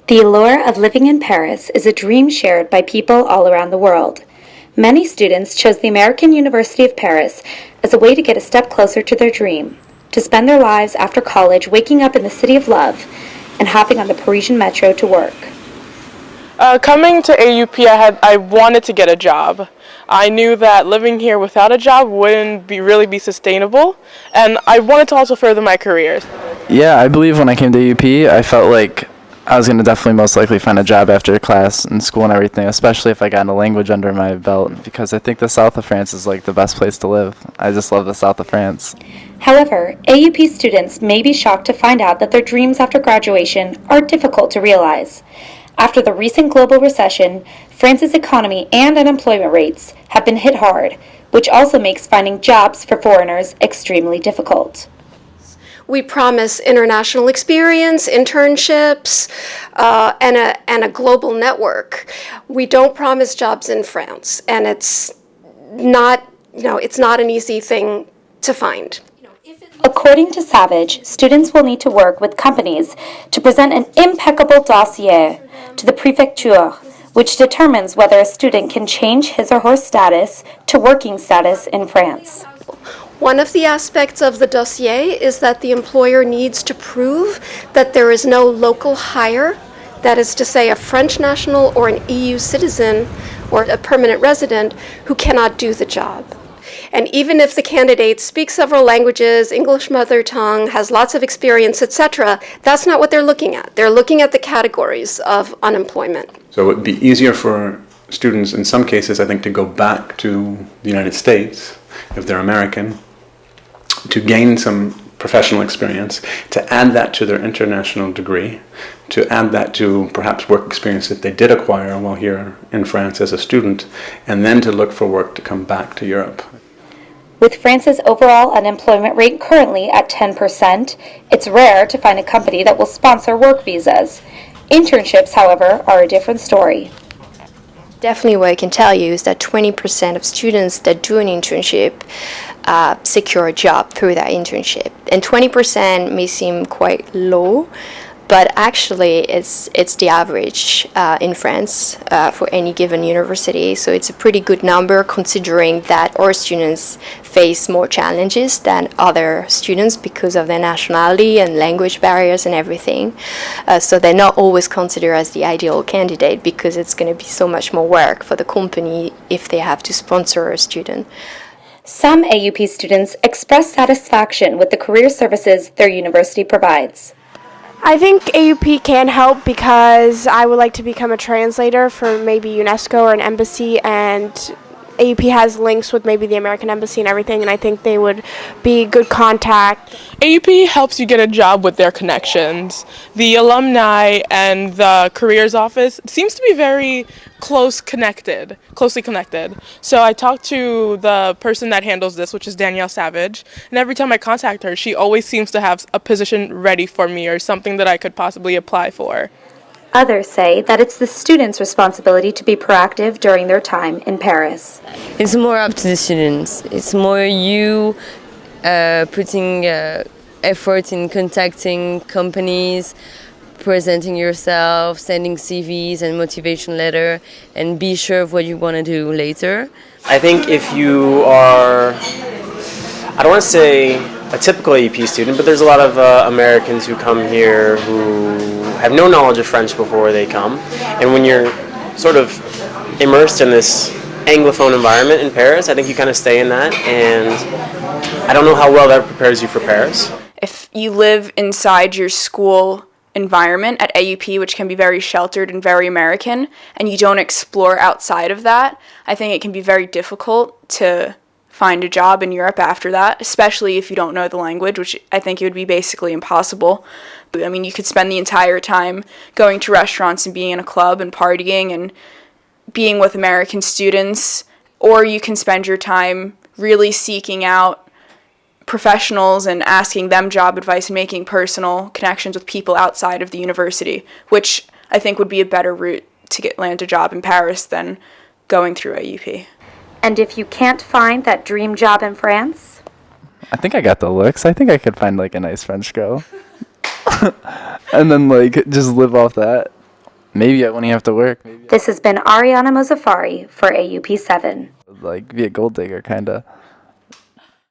The allure of living in Paris is a dream shared by people all around the world. Many students chose the American University of Paris as a way to get a step closer to their dream, to spend their lives after college waking up in the city of love and hopping on the Parisian metro to work. Coming to AUP, I wanted to get a job. I knew that living here without a job wouldn't really be sustainable, and I wanted to also further my career. Yeah, I believe when I came to AUP, I felt like I was going to definitely most likely find a job after class and school and everything, especially if I got a language under my belt, because I think the south of France is like the best place to live. I just love the south of France. However, AUP students may be shocked to find out that their dreams after graduation are difficult to realize. After the recent global recession, France's economy and unemployment rates have been hit hard, which also makes finding jobs for foreigners extremely difficult. We promise international experience, internships, and a global network. We don't promise jobs in France, and it's not an easy thing to find. According to Savage, students will need to work with companies to present an impeccable dossier to the prefecture, which determines whether a student can change his or her status to working status in France. One of the aspects of the dossier is that the employer needs to prove that there is no local hire, that is to say a French national or an EU citizen or a permanent resident who cannot do the job. And even if the candidate speaks several languages, English mother tongue, has lots of experience, etc., that's not what they're looking at. They're looking at the categories of unemployment. So it would be easier for students in some cases, I think, to go back to the United States, if they're American, to gain some professional experience, to add that to their international degree, to add that to perhaps work experience that they did acquire while here in France as a student, and then to look for work to come back to Europe. With France's overall unemployment rate currently at 10%, it's rare to find a company that will sponsor work visas. Internships, however, are a different story. Definitely what I can tell you is that 20% of students that do an internship secure a job through that internship. And 20% may seem quite low, but actually it's the average in France for any given university. So it's a pretty good number considering that our students face more challenges than other students because of their nationality and language barriers and everything. So they're not always considered as the ideal candidate because it's going to be so much more work for the company if they have to sponsor a student. Some AUP students express satisfaction with the career services their university provides. I think AUP can help because I would like to become a translator for maybe UNESCO or an embassy, and AUP has links with maybe the American embassy and everything, and I think they would be good contact. AUP helps you get a job with their connections. The alumni and the careers office seems to be very closely connected. So I talked to the person that handles this, which is Danielle Savage, and every time I contact her, she always seems to have a position ready for me or something that I could possibly apply for. Others say that it's the students' responsibility to be proactive during their time in Paris. It's more up to the students. It's more you putting effort in contacting companies, presenting yourself, sending CVs and motivation letter, and be sure of what you want to do later. I think if you are, I don't want to say a typical AUP student, but there's a lot of Americans who come here who have no knowledge of French before they come. And when you're sort of immersed in this Anglophone environment in Paris, I think you kind of stay in that, and I don't know how well that prepares you for Paris. If you live inside your school environment at AUP, which can be very sheltered and very American, and you don't explore outside of that, I think it can be very difficult to find a job in Europe after that, especially if you don't know the language, which I think it would be basically impossible. I mean, you could spend the entire time going to restaurants and being in a club and partying and being with American students, or you can spend your time really seeking out professionals and asking them job advice and making personal connections with people outside of the university, which I think would be a better route to land a job in Paris than going through AUP. And if you can't find that dream job in France? I think I got the looks. I think I could find like a nice French girl. And then like just live off that. maybe I wouldn't have to work. Maybe This has been Ariana Mozafari for AUP 7. I'd, like be a gold digger, kinda.